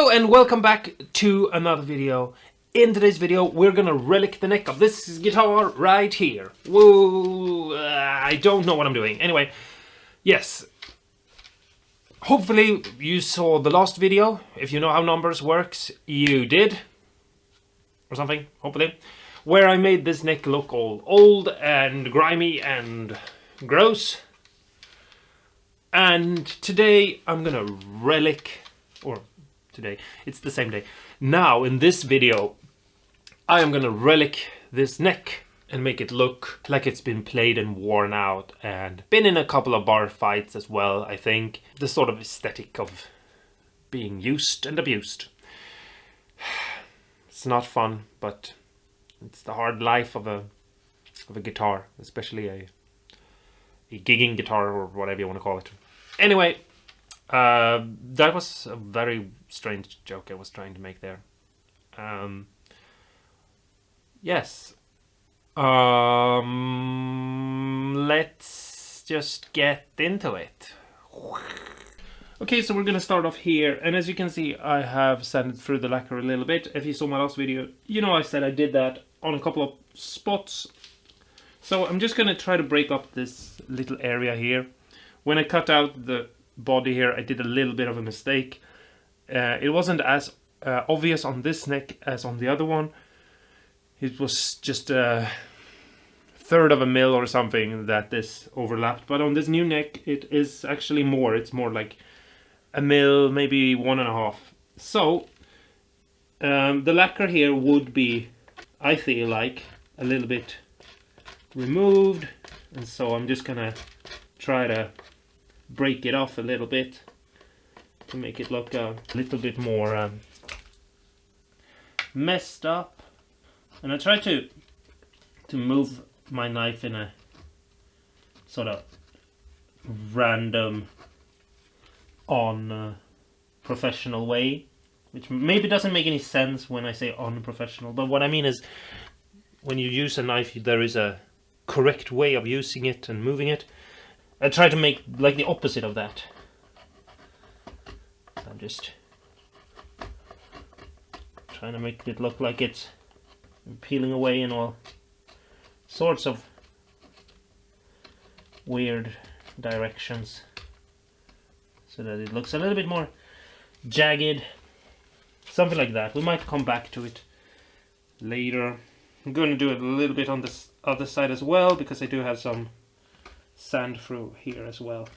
Hello and welcome back to another video. In today's video we're gonna relic the neck of this guitar right here. Whoa, I don't know what I'm doing. Anyway, yes. Hopefully you saw the last video. If you know how numbers works, you did. Or something, hopefully. Where I made this neck look all old and grimy and gross. And today I'm gonna relic, or today, it's the same day. Now in this video I am gonna relic this neck and make it look like it's been played and worn out and been in a couple of bar fights as well, I think. The sort of aesthetic of being used and abused. It's not fun, but it's the hard life of a guitar, especially a gigging guitar or whatever you want to call it. Anyway, that was a very strange joke I was trying to make there. Yes. Let's just get into it. Okay, so we're gonna start off here, and as you can see I have sanded through the lacquer a little bit. If you saw my last video, you know I said I did that on a couple of spots. So I'm just gonna try to break up this little area here. When I cut out the body here, I did a little bit of a mistake. It wasn't as obvious on this neck as on the other one. It was just a third of a mil or something that this overlapped, but on this new neck it is actually more. It's more like a mil, maybe 1.5. So the lacquer here would be, I feel like, a little bit removed, and so I'm just gonna try to break it off a little bit to make it look a little bit more messed up. And I try to move my knife in a sort of random professional way, which maybe doesn't make any sense when I say unprofessional, but what I mean is when you use a knife there is a correct way of using it and moving it. I try to make like the opposite of that. I'm just trying to make it look like it's peeling away in all sorts of weird directions, so that it looks a little bit more jagged, something like that. We might come back to it later. I'm going to do it a little bit on this other side as well, because I do have some sand through here as well.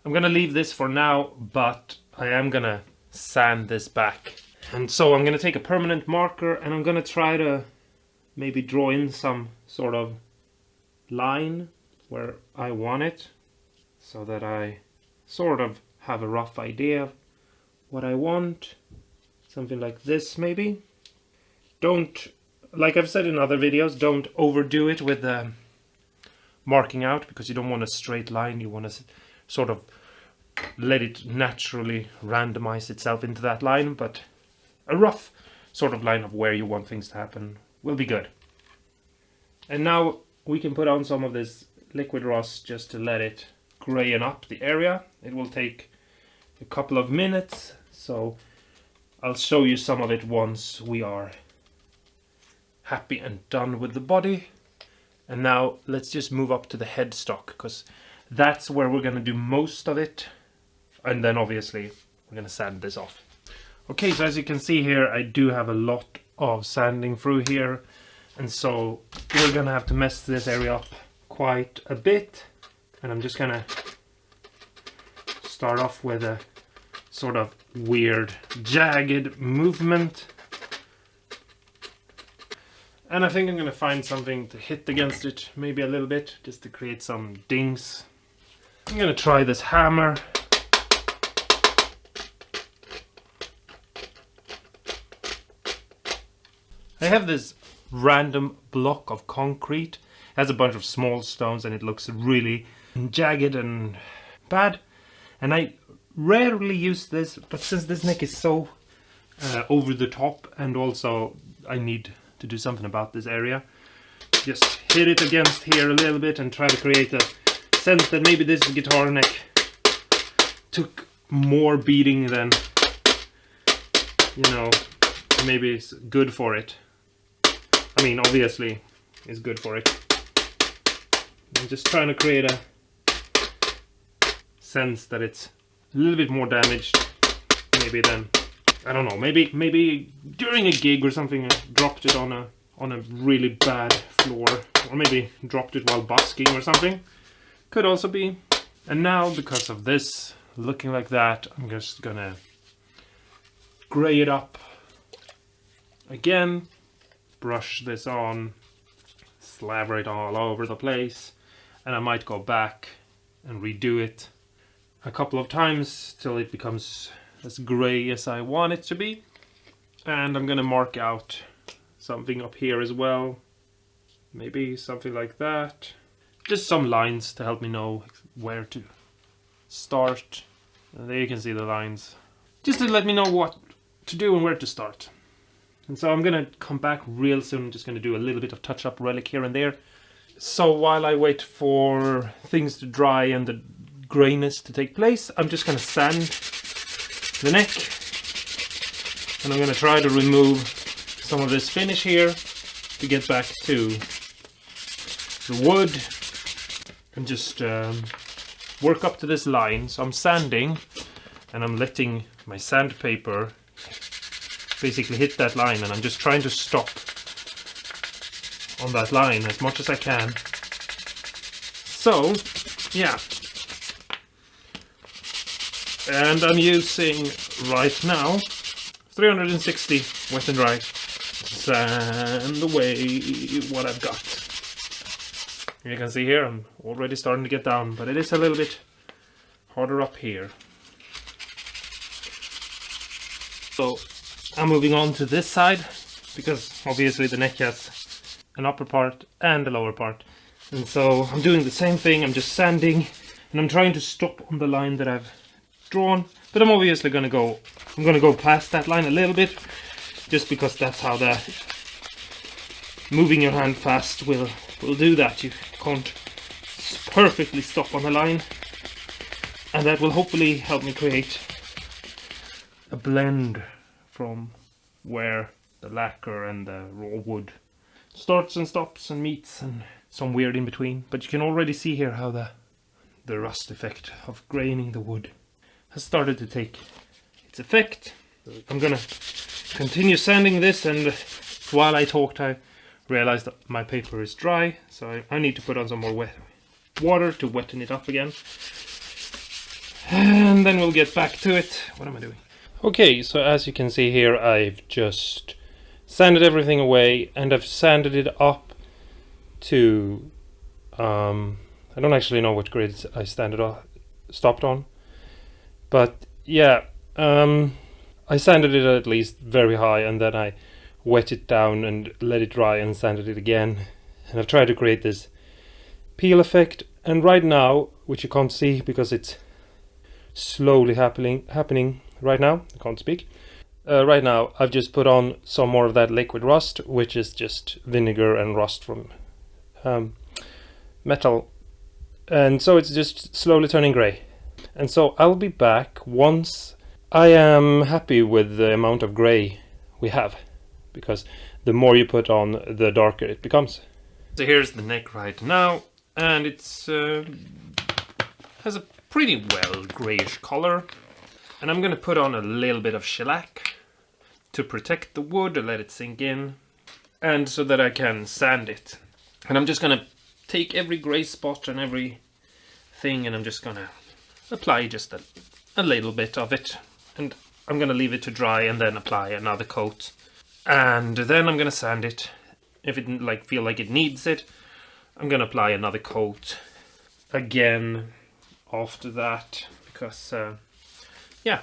I'm gonna leave this for now, but I am gonna sand this back. And so I'm gonna take a permanent marker and I'm gonna try to maybe draw in some sort of line where I want it, so that I sort of have a rough idea of what I want. Something like this maybe. Don't, like I've said in other videos, don't overdo it with the marking out, because you don't want a straight line. You want to sort of let it naturally randomize itself into that line, but a rough sort of line of where you want things to happen will be good. And now we can put on some of this liquid rust just to let it grayen up the area. It will take a couple of minutes, so I'll show you some of it once we are happy and done with the body. And now let's just move up to the headstock, because that's where we're going to do most of it. And then obviously we're going to sand this off. Okay, so as you can see here, I do have a lot of sanding through here. And so we're going to have to mess this area up quite a bit. And I'm just going to start off with a sort of weird jagged movement. And I think I'm going to find something to hit against it, maybe a little bit, just to create some dings. I'm going to try this hammer. I have this random block of concrete. It has a bunch of small stones and it looks really jagged and bad. And I rarely use this, but since this neck is so over the top, and also I need to do something about this area, just hit it against here a little bit and try to create a sense that maybe this guitar neck took more beating than you know, maybe it's good for it. I mean, obviously it's good for it. I'm just trying to create a sense that it's a little bit more damaged maybe than, I don't know, maybe during a gig or something I dropped it on a really bad floor, or maybe dropped it while busking or something. Could also be. And now, because of this looking like that, I'm just gonna gray it up again, brush this on, slaver it all over the place, and I might go back and redo it a couple of times till it becomes as gray as I want it to be. And I'm gonna mark out something up here as well, maybe something like that, just some lines to help me know where to start. And there you can see the lines, just to let me know what to do and where to start. And so I'm gonna come back real soon. I'm just gonna do a little bit of touch-up relic here and there. So while I wait for things to dry and the grayness to take place, I'm just gonna sand the neck, and I'm gonna try to remove some of this finish here to get back to the wood and just work up to this line. So I'm sanding and I'm letting my sandpaper basically hit that line, and I'm just trying to stop on that line as much as I can. So yeah, and I'm using right now 360 wet and dry, sand away what I've got. You can see here I'm already starting to get down, but it is a little bit harder up here. So I'm moving on to this side, because obviously the neck has an upper part and a lower part. And so I'm doing the same thing, I'm just sanding, and I'm trying to stop on the line that I've drawn, but I'm obviously going to go past that line a little bit, just because that's how the moving your hand fast will do that. You can't perfectly stop on the line, and that will hopefully help me create a blend from where the lacquer and the raw wood starts and stops and meets, and some weird in between. But you can already see here how the rust effect of graining the wood has started to take its effect. I'm gonna continue sanding this, and while I talked I realized that my paper is dry, so I need to put on some more water to wetten it up again, and then we'll get back to it. What am I doing? Okay, so as you can see here, I've just sanded everything away, and I've sanded it up to I don't actually know what grade I stopped on, but yeah, I sanded it at least very high, and then I wet it down and let it dry and sanded it again, and I've tried to create this peel effect. And right now, which you can't see because it's slowly happening right now, I can't speak. Right now I've just put on some more of that liquid rust, which is just vinegar and rust from metal, and so it's just slowly turning grey. And so I'll be back once I am happy with the amount of grey we have, because the more you put on, the darker it becomes. So here's the neck right now, and it's has a pretty well greyish color, and I'm gonna put on a little bit of shellac to protect the wood and let it sink in, and so that I can sand it. And I'm just gonna take every grey spot and every thing, and I'm just gonna apply just a little bit of it, and I'm gonna leave it to dry and then apply another coat, and then I'm gonna sand it. If it feel like it needs it, I'm gonna apply another coat again after that, because yeah,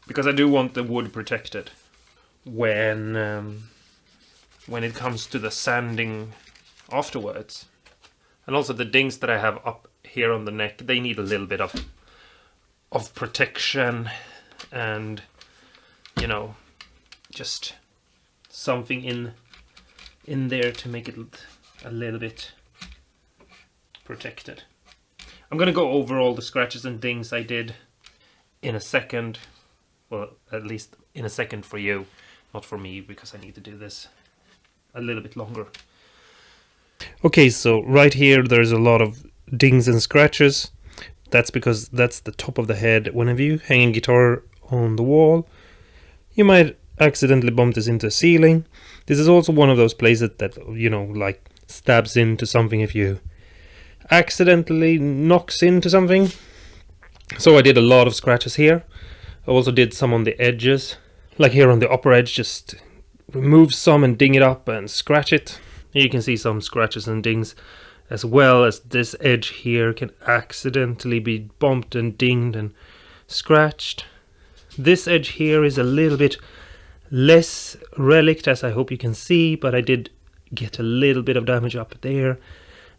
because I do want the wood protected when it comes to the sanding afterwards. And also the dings that I have up here on the neck, they need a little bit of protection, and you know, just something in there to make it a little bit protected. I'm gonna go over all the scratches and dings I did in a second for at least in a second for you, not for me, because I need to do this a little bit longer. Okay, so right here there's a lot of dings and scratches. That's because that's the top of the head. Whenever you hang a guitar on the wall, you might accidentally bump this into a ceiling. This is also one of those places that, you know, like stabs into something if you accidentally knocks into something. So I did a lot of scratches here. I also did some on the edges, like here on the upper edge, just remove some and ding it up and scratch it. You can see some scratches and dings, as well as this edge here can accidentally be bumped and dinged and scratched. This edge here is a little bit less relic, as I hope you can see, but I did get a little bit of damage up there,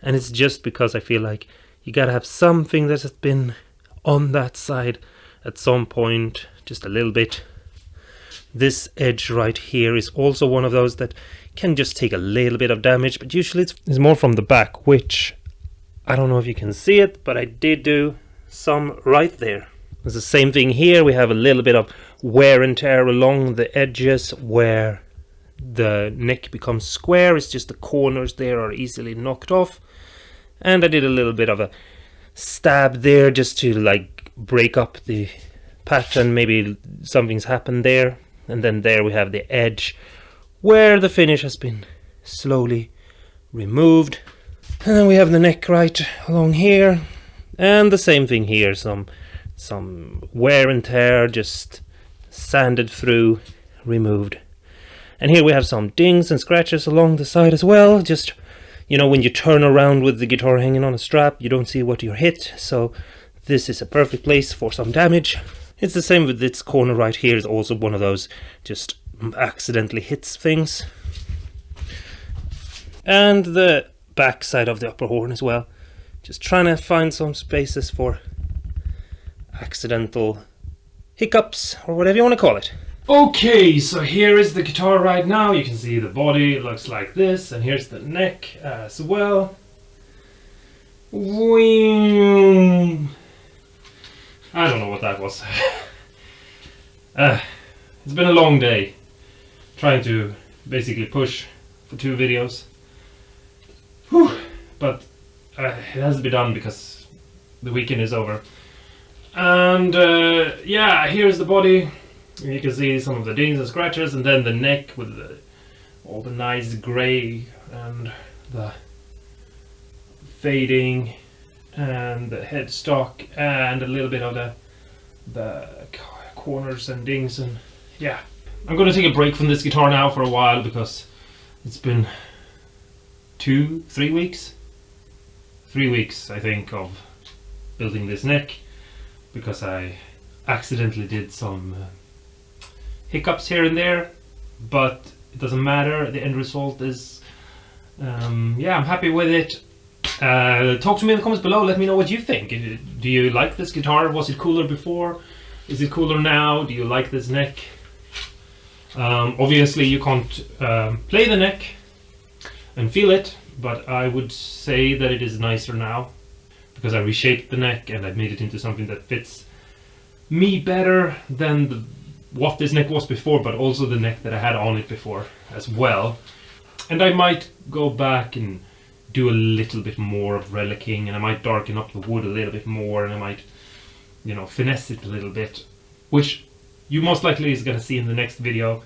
and it's just because I feel like you gotta have something that has been on that side at some point, just a little bit. This edge right here is also one of those that can just take a little bit of damage, but usually it's more from the back, which I don't know if you can see it, but I did do some right there. It's the same thing here. We have a little bit of wear and tear along the edges where the neck becomes square. It's just the corners there are easily knocked off. And I did a little bit of a stab there just to like break up the pattern. Maybe something's happened there. And then there we have the edge where the finish has been slowly removed. And then we have the neck right along here. And the same thing here, some wear and tear, just sanded through, removed. And here we have some dings and scratches along the side as well. Just, you know, when you turn around with the guitar hanging on a strap, you don't see what you hit. So this is a perfect place for some damage. It's the same with this corner right here. Is also one of those just accidentally hits things. And the back side of the upper horn as well. Just trying to find some spaces for accidental hiccups, or whatever you want to call it. Okay, so here is the guitar right now. You can see the body, it looks like this, and here's the neck as well. Wing. I don't know what that was. It's been a long day trying to basically push for 2 videos. Whew. But it has to be done because the weekend is over. And yeah, here's the body. You can see some of the dings and scratches, and then the neck with all the nice grey and the fading and the headstock and a little bit of the corners and dings. And yeah, I'm gonna take a break from this guitar now for a while because it's been 3 weeks I think of building this neck, because I accidentally did some hiccups here and there, but it doesn't matter. The end result is yeah, I'm happy with it. Talk to me in the comments below. Let me know what you think. Do you like this guitar? Was it cooler before? Is it cooler now? Do you like this neck? Obviously you can't play the neck and feel it, but I would say that it is nicer now because I reshaped the neck and I made it into something that fits me better than what this neck was before, but also the neck that I had on it before as well. And I might go back and do a little bit more of relicking, and I might darken up the wood a little bit more, and I might, you know, finesse it a little bit, which you most likely is going to see in the next video.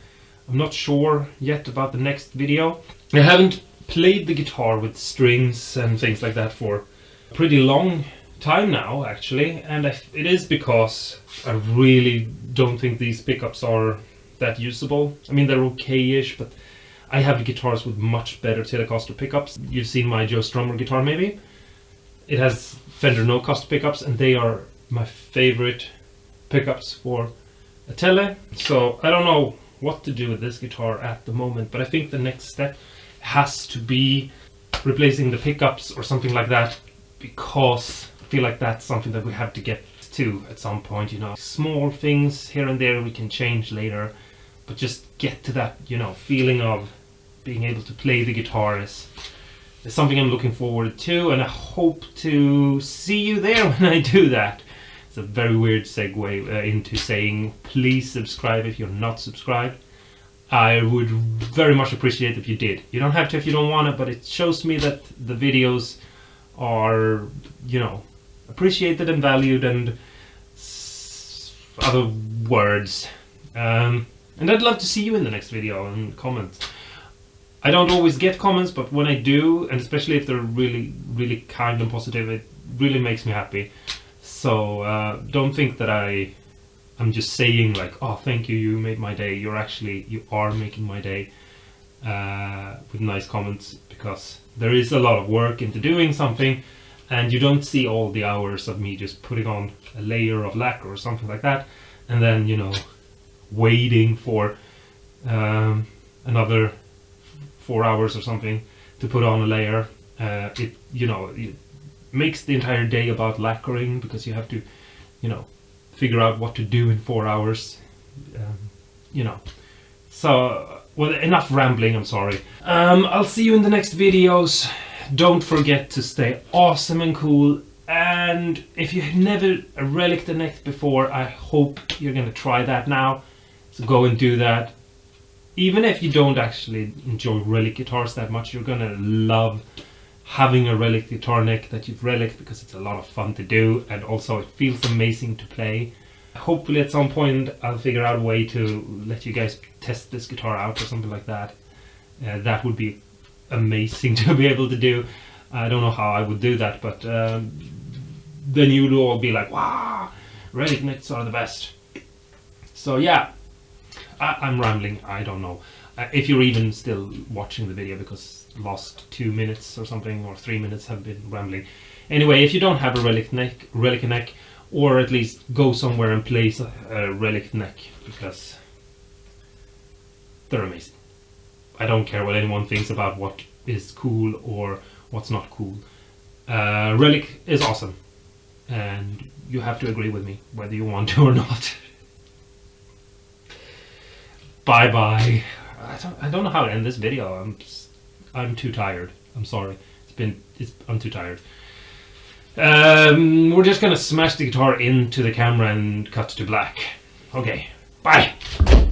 I'm not sure yet about the next video. I haven't played the guitar with strings and things like that for a pretty long time now, actually, and it is because I really don't think these pickups are that usable. I mean, they're okay-ish, but I have guitars with much better telecaster pickups. You've seen my Joe Strummer guitar, maybe. It has Fender no-cost pickups, and they are my favorite pickups for a tele. So I don't know what to do with this guitar at the moment, but I think the next step has to be replacing the pickups or something like that, because I feel like that's something that we have to get to at some point, you know. Small things here and there we can change later, but just get to that, you know, feeling of being able to play the guitar is something I'm looking forward to, and I hope to see you there when I do that. It's a very weird segue into saying please subscribe if you're not subscribed. I would very much appreciate if you did. You don't have to if you don't want to, but it shows me that the videos are, you know, appreciated and valued and other words. And I'd love to see you in the next video and comments. I don't always get comments, but when I do, and especially if they're really, really kind and positive, it really makes me happy. So don't think that I'm just saying like, oh, thank you, you made my day. You are making my day with nice comments, because there is a lot of work into doing something, and you don't see all the hours of me just putting on a layer of lacquer or something like that, and then, you know, waiting for another 4 hours or something to put on a layer. It makes the entire day about lacquering, because you have to, you know, figure out what to do in 4 hours. You know, so well, enough rambling. I'm sorry. I'll see you in the next videos. Don't forget to stay awesome and cool. And if you've never relic the neck before, I hope you're gonna try that now. So go and do that. Even if you don't actually enjoy relic guitars that much, you're gonna love having a relic guitar neck that you've relicked, because it's a lot of fun to do, and also it feels amazing to play. Hopefully at some point I'll figure out a way to let you guys test this guitar out or something like that. That would be amazing to be able to do. I don't know how I would do that, but then you would all be like, wow, relic necks are the best. So yeah, I'm rambling, I don't know. If you're even still watching the video, because last 2 minutes or something, or 3 minutes have been rambling. Anyway, if you don't have a relic neck, or at least go somewhere and place a relic neck, because they're amazing. I don't care what anyone thinks about what is cool or what's not cool. Relic is awesome, and you have to agree with me whether you want to or not. Bye bye. I don't know how to end this video. I'm too tired. I'm sorry. I'm too tired. We're just gonna smash the guitar into the camera and cut to black. Okay. Bye.